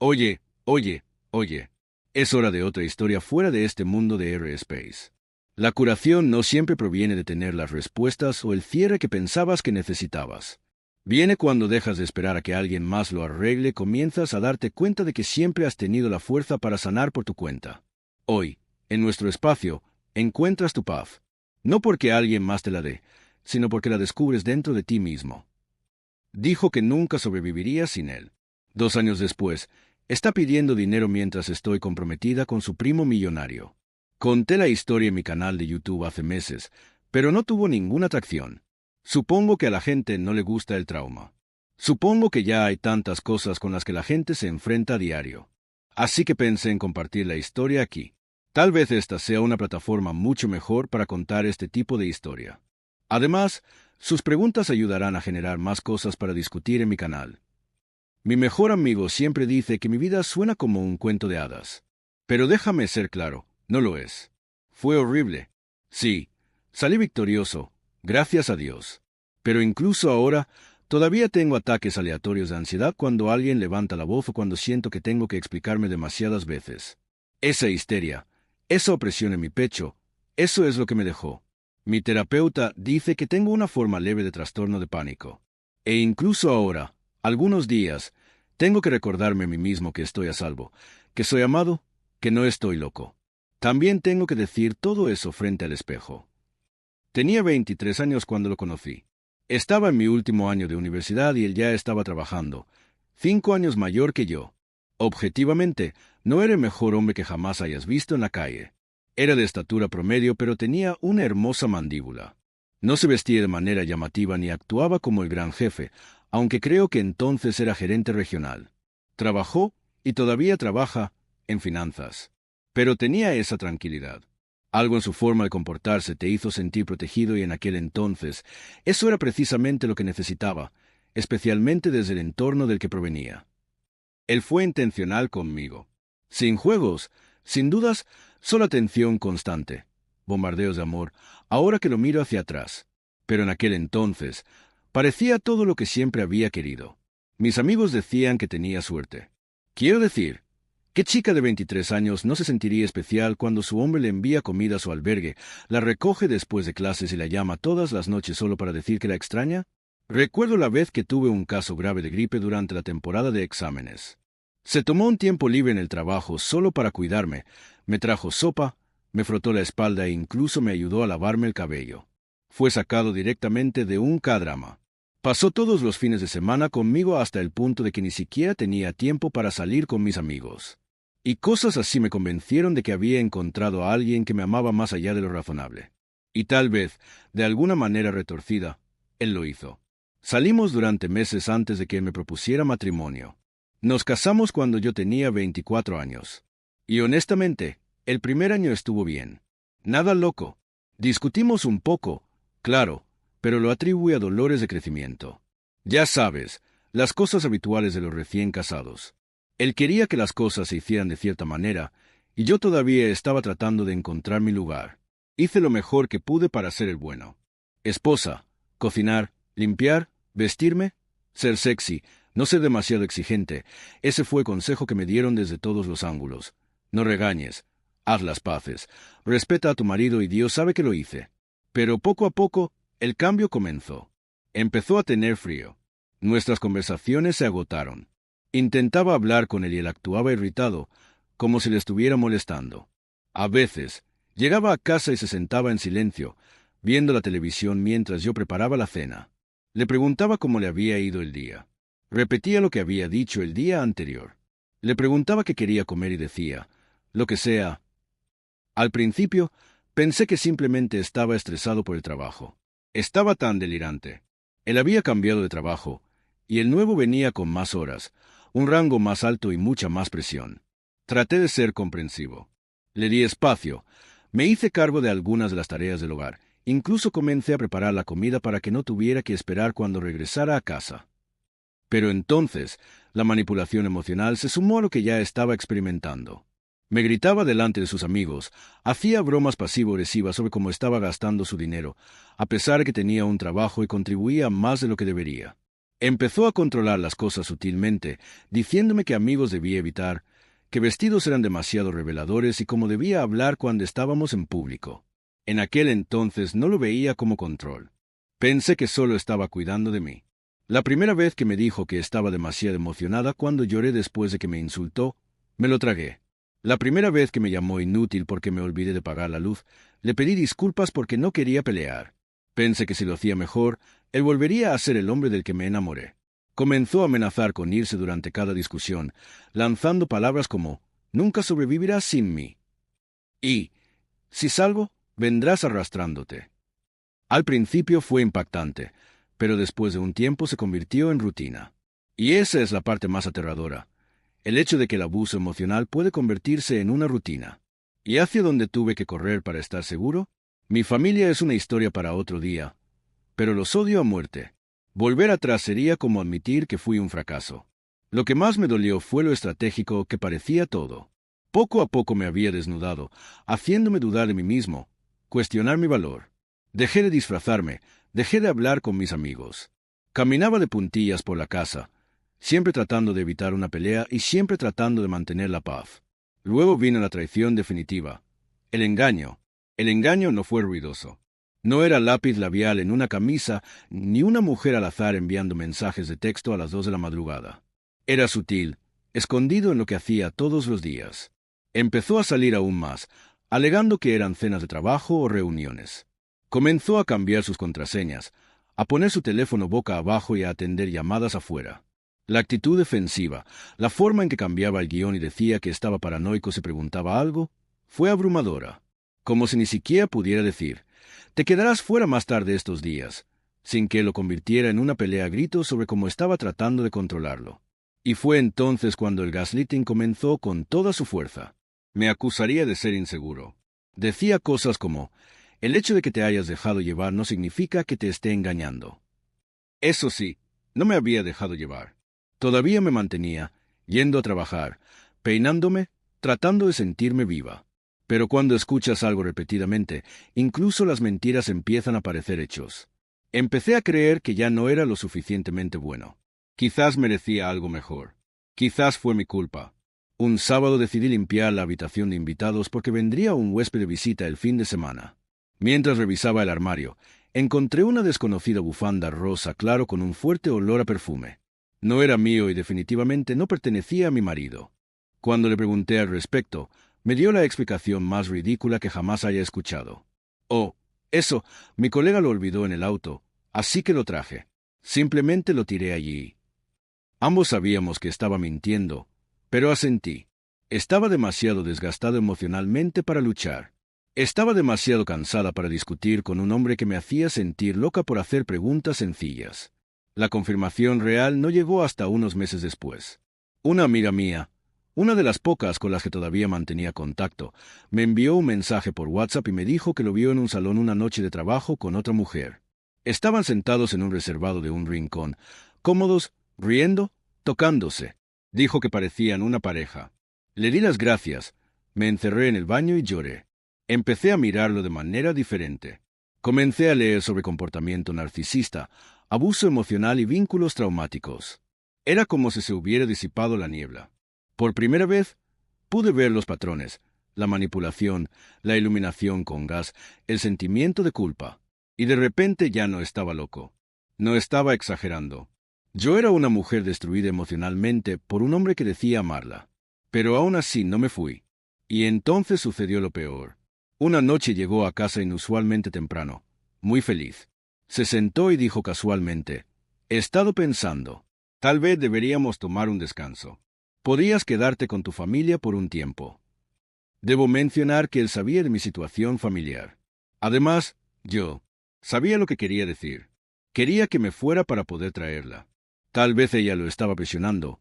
Oye, oye, oye. Es hora de otra historia fuera de este mundo de R-Space. La curación no siempre proviene de tener las respuestas o el cierre que pensabas que necesitabas. Viene cuando dejas de esperar a que alguien más lo arregle, comienzas a darte cuenta de que siempre has tenido la fuerza para sanar por tu cuenta. Hoy, en nuestro espacio, encuentras tu paz. No porque alguien más te la dé, sino porque la descubres dentro de ti mismo. Dijo que nunca sobreviviría sin él. 2 años después, está pidiendo dinero mientras estoy comprometida con su primo millonario. Conté la historia en mi canal de YouTube hace meses, pero no tuvo ninguna atracción. Supongo que a la gente no le gusta el trauma. Supongo que ya hay tantas cosas con las que la gente se enfrenta a diario. Así que pensé en compartir la historia aquí. Tal vez esta sea una plataforma mucho mejor para contar este tipo de historia. Además, sus preguntas ayudarán a generar más cosas para discutir en mi canal. Mi mejor amigo siempre dice que mi vida suena como un cuento de hadas. Pero déjame ser claro, no lo es. Fue horrible. Sí, salí victorioso, gracias a Dios. Pero incluso ahora, todavía tengo ataques aleatorios de ansiedad cuando alguien levanta la voz o cuando siento que tengo que explicarme demasiadas veces. Esa histeria, esa opresión en mi pecho, eso es lo que me dejó. Mi terapeuta dice que tengo una forma leve de trastorno de pánico. E incluso ahora, algunos días, tengo que recordarme a mí mismo que estoy a salvo, que soy amado, que no estoy loco. También tengo que decir todo eso frente al espejo. Tenía 23 años cuando lo conocí. Estaba en mi último año de universidad y él ya estaba trabajando, 5 años mayor que yo. Objetivamente, no era el mejor hombre que jamás hayas visto en la calle. Era de estatura promedio, pero tenía una hermosa mandíbula. No se vestía de manera llamativa ni actuaba como el gran jefe, aunque creo que entonces era gerente regional. Trabajó, y todavía trabaja, en finanzas. Pero tenía esa tranquilidad. Algo en su forma de comportarse te hizo sentir protegido y en aquel entonces, eso era precisamente lo que necesitaba, especialmente desde el entorno del que provenía. Él fue intencional conmigo. Sin juegos, sin dudas, solo atención constante. Bombardeos de amor, ahora que lo miro hacia atrás. Pero en aquel entonces, parecía todo lo que siempre había querido. Mis amigos decían que tenía suerte. Quiero decir, ¿qué chica de 23 años no se sentiría especial cuando su hombre le envía comida a su albergue, la recoge después de clases y la llama todas las noches solo para decir que la extraña? Recuerdo la vez que tuve un caso grave de gripe durante la temporada de exámenes. Se tomó un tiempo libre en el trabajo solo para cuidarme, me trajo sopa, me frotó la espalda e incluso me ayudó a lavarme el cabello. Fue sacado directamente de un K-drama. Pasó todos los fines de semana conmigo hasta el punto de que ni siquiera tenía tiempo para salir con mis amigos. Y cosas así me convencieron de que había encontrado a alguien que me amaba más allá de lo razonable. Y tal vez, de alguna manera retorcida, él lo hizo. Salimos durante meses antes de que él me propusiera matrimonio. Nos casamos cuando yo tenía 24 años. Y honestamente, el primer año estuvo bien. Nada loco. Discutimos un poco, claro, pero lo atribuí a dolores de crecimiento. Ya sabes, las cosas habituales de los recién casados. Él quería que las cosas se hicieran de cierta manera, y yo todavía estaba tratando de encontrar mi lugar. Hice lo mejor que pude para ser el bueno. Esposa, cocinar, limpiar, vestirme, ser sexy, no ser demasiado exigente. Ese fue el consejo que me dieron desde todos los ángulos. No regañes, haz las paces, respeta a tu marido y Dios sabe que lo hice. Pero poco a poco, el cambio comenzó. Empezó a tener frío. Nuestras conversaciones se agotaron. Intentaba hablar con él y él actuaba irritado, como si le estuviera molestando. A veces, llegaba a casa y se sentaba en silencio, viendo la televisión mientras yo preparaba la cena. Le preguntaba cómo le había ido el día. Repetía lo que había dicho el día anterior. Le preguntaba qué quería comer y decía, lo que sea. Al principio, pensé que simplemente estaba estresado por el trabajo. Estaba tan delirante. Él había cambiado de trabajo, y el nuevo venía con más horas, un rango más alto y mucha más presión. Traté de ser comprensivo. Le di espacio. Me hice cargo de algunas de las tareas del hogar. Incluso comencé a preparar la comida para que no tuviera que esperar cuando regresara a casa. Pero entonces, la manipulación emocional se sumó a lo que ya estaba experimentando. Me gritaba delante de sus amigos, hacía bromas pasivo-agresivas sobre cómo estaba gastando su dinero, a pesar de que tenía un trabajo y contribuía más de lo que debería. Empezó a controlar las cosas sutilmente, diciéndome que amigos debía evitar, que vestidos eran demasiado reveladores y cómo debía hablar cuando estábamos en público. En aquel entonces no lo veía como control. Pensé que solo estaba cuidando de mí. La primera vez que me dijo que estaba demasiado emocionada cuando lloré después de que me insultó, me lo tragué. La primera vez que me llamó inútil porque me olvidé de pagar la luz, le pedí disculpas porque no quería pelear. Pensé que si lo hacía mejor, él volvería a ser el hombre del que me enamoré. Comenzó a amenazar con irse durante cada discusión, lanzando palabras como, «Nunca sobrevivirás sin mí» y «Si salgo, vendrás arrastrándote». Al principio fue impactante, pero después de un tiempo se convirtió en rutina. Y esa es la parte más aterradora. El hecho de que el abuso emocional puede convertirse en una rutina. ¿Y hacia dónde tuve que correr para estar seguro? Mi familia es una historia para otro día, pero los odio a muerte. Volver atrás sería como admitir que fui un fracaso. Lo que más me dolió fue lo estratégico que parecía todo. Poco a poco me había desnudado, haciéndome dudar de mí mismo, cuestionar mi valor. Dejé de disfrazarme, dejé de hablar con mis amigos. Caminaba de puntillas por la casa, siempre tratando de evitar una pelea y siempre tratando de mantener la paz. Luego vino la traición definitiva. El engaño. El engaño no fue ruidoso. No era lápiz labial en una camisa, ni una mujer al azar enviando mensajes de texto a las 2 de la madrugada. Era sutil, escondido en lo que hacía todos los días. Empezó a salir aún más, alegando que eran cenas de trabajo o reuniones. Comenzó a cambiar sus contraseñas, a poner su teléfono boca abajo y a atender llamadas afuera. La actitud defensiva, la forma en que cambiaba el guión y decía que estaba paranoico si preguntaba algo, fue abrumadora. Como si ni siquiera pudiera decir, «Te quedarás fuera más tarde estos días», sin que lo convirtiera en una pelea a gritos sobre cómo estaba tratando de controlarlo. Y fue entonces cuando el gaslighting comenzó con toda su fuerza. Me acusaría de ser inseguro. Decía cosas como, «El hecho de que te hayas dejado llevar no significa que te esté engañando». Eso sí, no me había dejado llevar. Todavía me mantenía, yendo a trabajar, peinándome, tratando de sentirme viva. Pero cuando escuchas algo repetidamente, incluso las mentiras empiezan a parecer hechos. Empecé a creer que ya no era lo suficientemente bueno. Quizás merecía algo mejor. Quizás fue mi culpa. Un sábado decidí limpiar la habitación de invitados porque vendría un huésped de visita el fin de semana. Mientras revisaba el armario, encontré una desconocida bufanda rosa claro con un fuerte olor a perfume. No era mío y definitivamente no pertenecía a mi marido. Cuando le pregunté al respecto, me dio la explicación más ridícula que jamás haya escuchado. «Oh, eso, mi colega lo olvidó en el auto, así que lo traje. Simplemente lo tiré allí». Ambos sabíamos que estaba mintiendo, pero asentí. Estaba demasiado desgastado emocionalmente para luchar. Estaba demasiado cansada para discutir con un hombre que me hacía sentir loca por hacer preguntas sencillas. La confirmación real no llegó hasta unos meses después. Una amiga mía, una de las pocas con las que todavía mantenía contacto, me envió un mensaje por WhatsApp y me dijo que lo vio en un salón una noche de trabajo con otra mujer. Estaban sentados en un reservado de un rincón, cómodos, riendo, tocándose. Dijo que parecían una pareja. Le di las gracias, me encerré en el baño y lloré. Empecé a mirarlo de manera diferente. Comencé a leer sobre comportamiento narcisista, abuso emocional y vínculos traumáticos. Era como si se hubiera disipado la niebla. Por primera vez, pude ver los patrones, la manipulación, la iluminación con gas, el sentimiento de culpa. Y de repente ya no estaba loco. No estaba exagerando. Yo era una mujer destruida emocionalmente por un hombre que decía amarla. Pero aún así no me fui. Y entonces sucedió lo peor. Una noche llegó a casa inusualmente temprano, muy feliz. Se sentó y dijo casualmente, «He estado pensando, tal vez deberíamos tomar un descanso. Podrías quedarte con tu familia por un tiempo». Debo mencionar que él sabía de mi situación familiar. Además, yo sabía lo que quería decir. Quería que me fuera para poder traerla. Tal vez ella lo estaba presionando.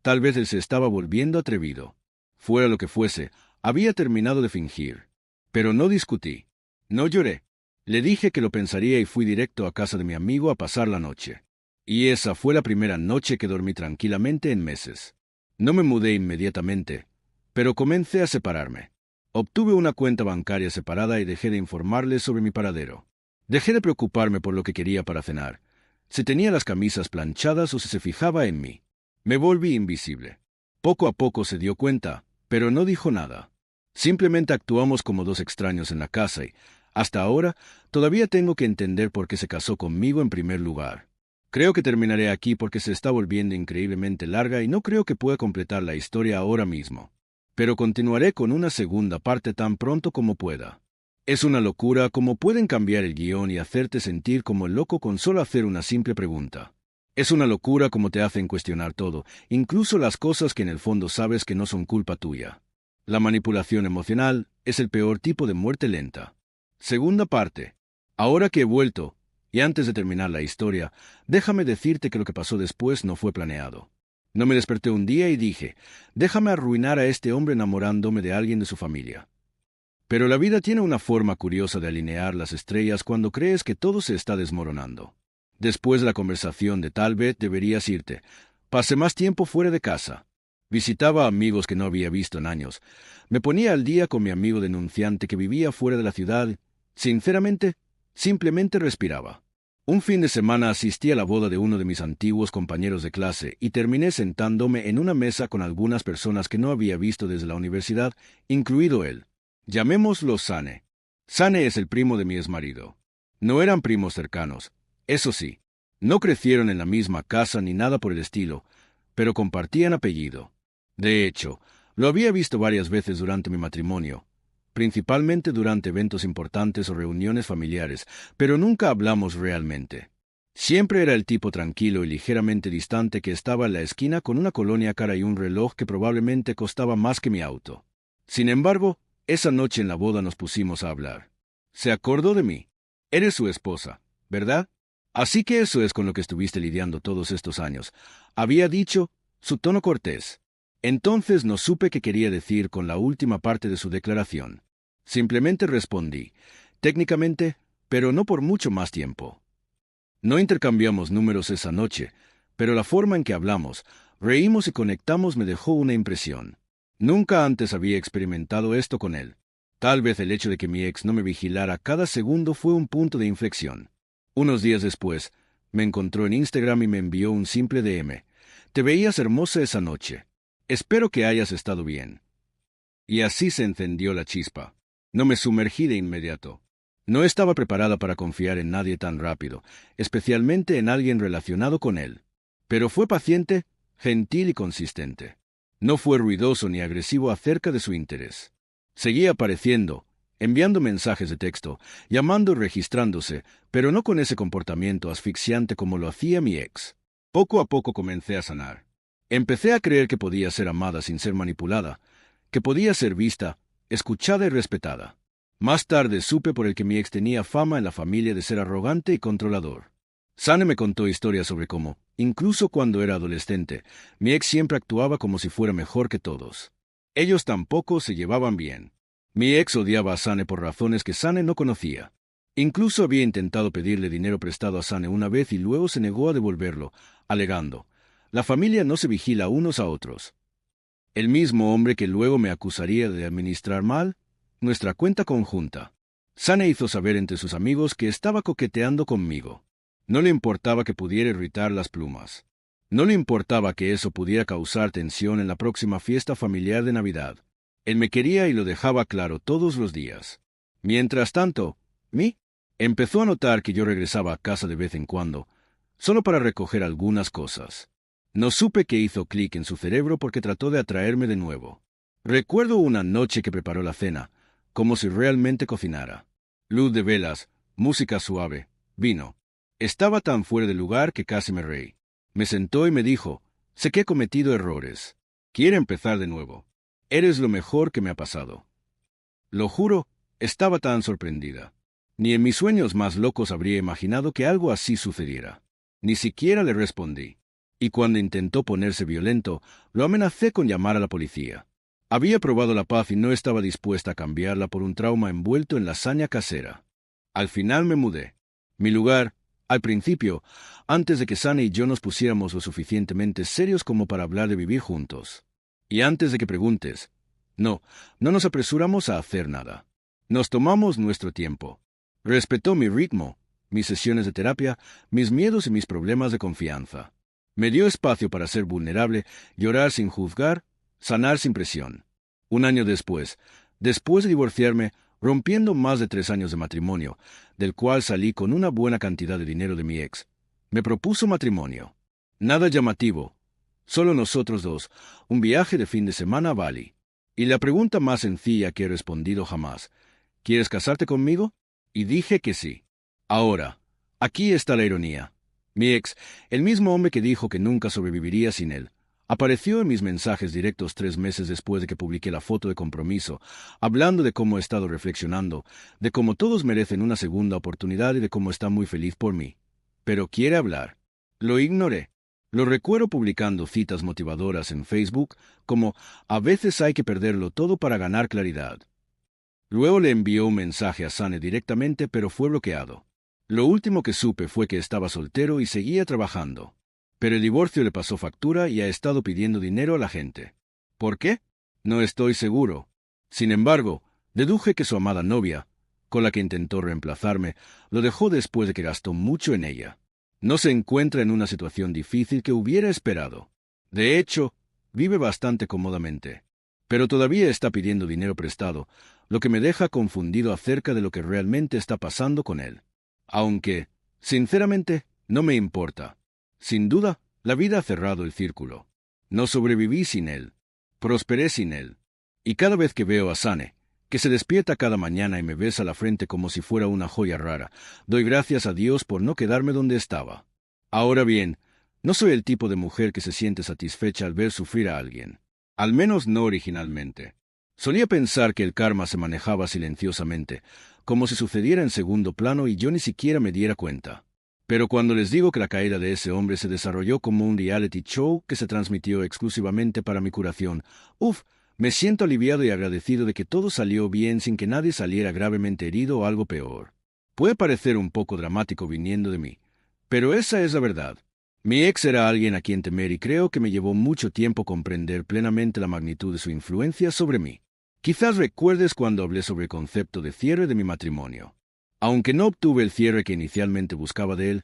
Tal vez él se estaba volviendo atrevido. Fuera lo que fuese, había terminado de fingir. Pero no discutí. No lloré. Le dije que lo pensaría y fui directo a casa de mi amigo a pasar la noche. Y esa fue la primera noche que dormí tranquilamente en meses. No me mudé inmediatamente, pero comencé a separarme. Obtuve una cuenta bancaria separada y dejé de informarles sobre mi paradero. Dejé de preocuparme por lo que quería para cenar. Si tenía las camisas planchadas o si se fijaba en mí. Me volví invisible. Poco a poco se dio cuenta, pero no dijo nada. Simplemente actuamos como dos extraños en la casa y, hasta ahora, todavía tengo que entender por qué se casó conmigo en primer lugar. Creo que terminaré aquí porque se está volviendo increíblemente larga y no creo que pueda completar la historia ahora mismo. Pero continuaré con una segunda parte tan pronto como pueda. Es una locura cómo pueden cambiar el guión y hacerte sentir como el loco con solo hacer una simple pregunta. Es una locura cómo te hacen cuestionar todo, incluso las cosas que en el fondo sabes que no son culpa tuya. La manipulación emocional es el peor tipo de muerte lenta. Segunda parte. Ahora que he vuelto, y antes de terminar la historia, déjame decirte que lo que pasó después no fue planeado. No me desperté un día y dije, déjame arruinar a este hombre enamorándome de alguien de su familia. Pero la vida tiene una forma curiosa de alinear las estrellas cuando crees que todo se está desmoronando. Después de la conversación de tal vez deberías irte. Pasé más tiempo fuera de casa. Visitaba a amigos que no había visto en años. Me ponía al día con mi amigo denunciante que vivía fuera de la ciudad. Sinceramente, simplemente respiraba. Un fin de semana asistí a la boda de uno de mis antiguos compañeros de clase y terminé sentándome en una mesa con algunas personas que no había visto desde la universidad, incluido él. Llamémoslo Sane. Sane es el primo de mi exmarido. No eran primos cercanos, eso sí. No crecieron en la misma casa ni nada por el estilo, pero compartían apellido. De hecho, lo había visto varias veces durante mi matrimonio, principalmente durante eventos importantes o reuniones familiares, pero nunca hablamos realmente. Siempre era el tipo tranquilo y ligeramente distante que estaba en la esquina con una colonia cara y un reloj que probablemente costaba más que mi auto. Sin embargo, esa noche en la boda nos pusimos a hablar. Se acordó de mí. Eres su esposa, ¿verdad? Así que eso es con lo que estuviste lidiando todos estos años. Había dicho, su tono cortés. Entonces no supe qué quería decir con la última parte de su declaración. Simplemente respondí, técnicamente, pero no por mucho más tiempo. No intercambiamos números esa noche, pero la forma en que hablamos, reímos y conectamos me dejó una impresión. Nunca antes había experimentado esto con él. Tal vez el hecho de que mi ex no me vigilara cada segundo fue un punto de inflexión. Unos días después, me encontró en Instagram y me envió un simple DM. Te veías hermosa esa noche. Espero que hayas estado bien. Y así se encendió la chispa. No me sumergí de inmediato. No estaba preparada para confiar en nadie tan rápido, especialmente en alguien relacionado con él. Pero fue paciente, gentil y consistente. No fue ruidoso ni agresivo acerca de su interés. Seguía apareciendo, enviando mensajes de texto, llamando y registrándose, pero no con ese comportamiento asfixiante como lo hacía mi ex. Poco a poco comencé a sanar. Empecé a creer que podía ser amada sin ser manipulada, que podía ser vista, escuchada y respetada. Más tarde supe por el que mi ex tenía fama en la familia de ser arrogante y controlador. Sane me contó historias sobre cómo, incluso cuando era adolescente, mi ex siempre actuaba como si fuera mejor que todos. Ellos tampoco se llevaban bien. Mi ex odiaba a Sane por razones que Sane no conocía. Incluso había intentado pedirle dinero prestado a Sane una vez y luego se negó a devolverlo, alegando, la familia no se vigila unos a otros. El mismo hombre que luego me acusaría de administrar mal nuestra cuenta conjunta. Sane hizo saber entre sus amigos que estaba coqueteando conmigo. No le importaba que pudiera irritar las plumas. No le importaba que eso pudiera causar tensión en la próxima fiesta familiar de Navidad. Él me quería y lo dejaba claro todos los días. Mientras tanto, empezó a notar que yo regresaba a casa de vez en cuando, solo para recoger algunas cosas. No supe qué hizo clic en su cerebro porque trató de atraerme de nuevo. Recuerdo una noche que preparó la cena, como si realmente cocinara. Luz de velas, música suave, vino. Estaba tan fuera de lugar que casi me reí. Me sentó y me dijo, sé que he cometido errores. Quiero empezar de nuevo. Eres lo mejor que me ha pasado. Lo juro, estaba tan sorprendida. Ni en mis sueños más locos habría imaginado que algo así sucediera. Ni siquiera le respondí. Y cuando intentó ponerse violento, lo amenacé con llamar a la policía. Había probado la paz y no estaba dispuesta a cambiarla por un trauma envuelto en lasaña casera. Al final me mudé. Mi lugar, al principio, antes de que Sane y yo nos pusiéramos lo suficientemente serios como para hablar de vivir juntos. Y antes de que preguntes, no nos apresuramos a hacer nada. Nos tomamos nuestro tiempo. Respetó mi ritmo, mis sesiones de terapia, mis miedos y mis problemas de confianza. Me dio espacio para ser vulnerable, llorar sin juzgar, sanar sin presión. Un año después de divorciarme, rompiendo más de 3 años de matrimonio, del cual salí con una buena cantidad de dinero de mi ex, me propuso matrimonio. Nada llamativo, solo nosotros dos, un viaje de fin de semana a Bali. Y la pregunta más sencilla que he respondido jamás, ¿quieres casarte conmigo? Y dije que sí. Ahora, aquí está la ironía. Mi ex, el mismo hombre que dijo que nunca sobreviviría sin él, apareció en mis mensajes directos 3 meses después de que publiqué la foto de compromiso, hablando de cómo he estado reflexionando, de cómo todos merecen una segunda oportunidad y de cómo está muy feliz por mí. Pero quiere hablar. Lo ignoré. Lo recuerdo publicando citas motivadoras en Facebook, como «A veces hay que perderlo todo para ganar claridad». Luego le envió un mensaje a Sane directamente, pero fue bloqueado. Lo último que supe fue que estaba soltero y seguía trabajando. Pero el divorcio le pasó factura y ha estado pidiendo dinero a la gente. ¿Por qué? No estoy seguro. Sin embargo, deduje que su amada novia, con la que intentó reemplazarme, lo dejó después de que gastó mucho en ella. No se encuentra en una situación difícil que hubiera esperado. De hecho, vive bastante cómodamente. Pero todavía está pidiendo dinero prestado, lo que me deja confundido acerca de lo que realmente está pasando con él. Aunque, sinceramente, no me importa. Sin duda, la vida ha cerrado el círculo. No sobreviví sin él. Prosperé sin él. Y cada vez que veo a Sane, que se despierta cada mañana y me besa la frente como si fuera una joya rara, doy gracias a Dios por no quedarme donde estaba. Ahora bien, no soy el tipo de mujer que se siente satisfecha al ver sufrir a alguien. Al menos no originalmente. Solía pensar que el karma se manejaba silenciosamente, como si sucediera en segundo plano y yo ni siquiera me diera cuenta. Pero cuando les digo que la caída de ese hombre se desarrolló como un reality show que se transmitió exclusivamente para mi curación, me siento aliviado y agradecido de que todo salió bien sin que nadie saliera gravemente herido o algo peor. Puede parecer un poco dramático viniendo de mí, pero esa es la verdad. Mi ex era alguien a quien temer y creo que me llevó mucho tiempo comprender plenamente la magnitud de su influencia sobre mí. Quizás recuerdes cuando hablé sobre el concepto de cierre de mi matrimonio. Aunque no obtuve el cierre que inicialmente buscaba de él,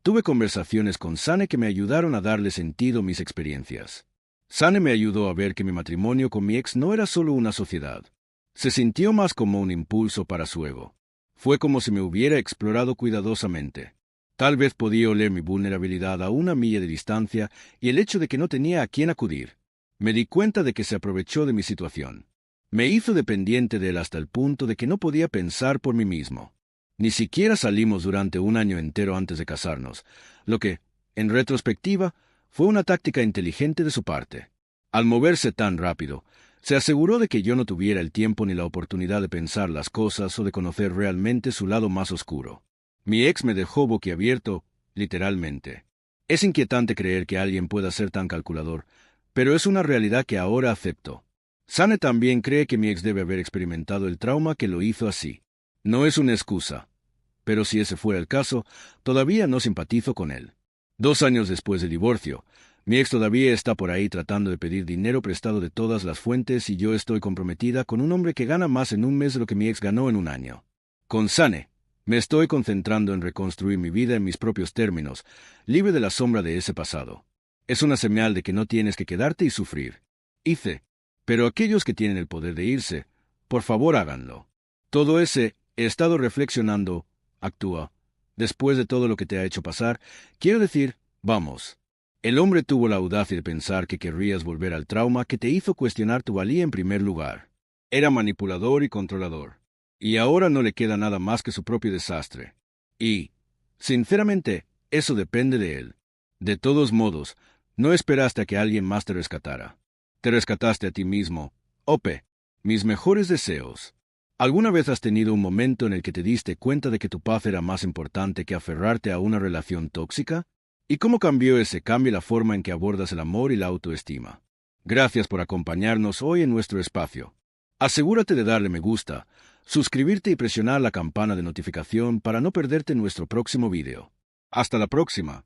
tuve conversaciones con Sane que me ayudaron a darle sentido a mis experiencias. Sane me ayudó a ver que mi matrimonio con mi ex no era solo una sociedad. Se sintió más como un impulso para su ego. Fue como si me hubiera explorado cuidadosamente. Tal vez podía oler mi vulnerabilidad a 1 milla de distancia y el hecho de que no tenía a quién acudir. Me di cuenta de que se aprovechó de mi situación. Me hizo dependiente de él hasta el punto de que no podía pensar por mí mismo. Ni siquiera salimos durante 1 año entero antes de casarnos, lo que, en retrospectiva, fue una táctica inteligente de su parte. Al moverse tan rápido, se aseguró de que yo no tuviera el tiempo ni la oportunidad de pensar las cosas o de conocer realmente su lado más oscuro. Mi ex me dejó boquiabierto, literalmente. Es inquietante creer que alguien pueda ser tan calculador, pero es una realidad que ahora acepto. Sane también cree que mi ex debe haber experimentado el trauma que lo hizo así. No es una excusa, pero si ese fuera el caso, todavía no simpatizo con él. 2 años después del divorcio, mi ex todavía está por ahí tratando de pedir dinero prestado de todas las fuentes y yo estoy comprometida con un hombre que gana más en un mes de lo que mi ex ganó en 1 año. Con Sane, me estoy concentrando en reconstruir mi vida en mis propios términos, libre de la sombra de ese pasado. Es una señal de que no tienes que quedarte y sufrir. Pero aquellos que tienen el poder de irse, por favor háganlo. Todo ese, he estado reflexionando, actúa. Después de todo lo que te ha hecho pasar, quiero decir, vamos. El hombre tuvo la audacia de pensar que querrías volver al trauma que te hizo cuestionar tu valía en primer lugar. Era manipulador y controlador. Y ahora no le queda nada más que su propio desastre. Y, sinceramente, eso depende de él. De todos modos, no esperaste a que alguien más te rescatara. Te rescataste a ti mismo. Ope, mis mejores deseos. ¿Alguna vez has tenido un momento en el que te diste cuenta de que tu paz era más importante que aferrarte a una relación tóxica? ¿Y cómo cambió ese cambio la forma en que abordas el amor y la autoestima? Gracias por acompañarnos hoy en nuestro espacio. Asegúrate de darle me gusta, suscribirte y presionar la campana de notificación para no perderte nuestro próximo video. Hasta la próxima.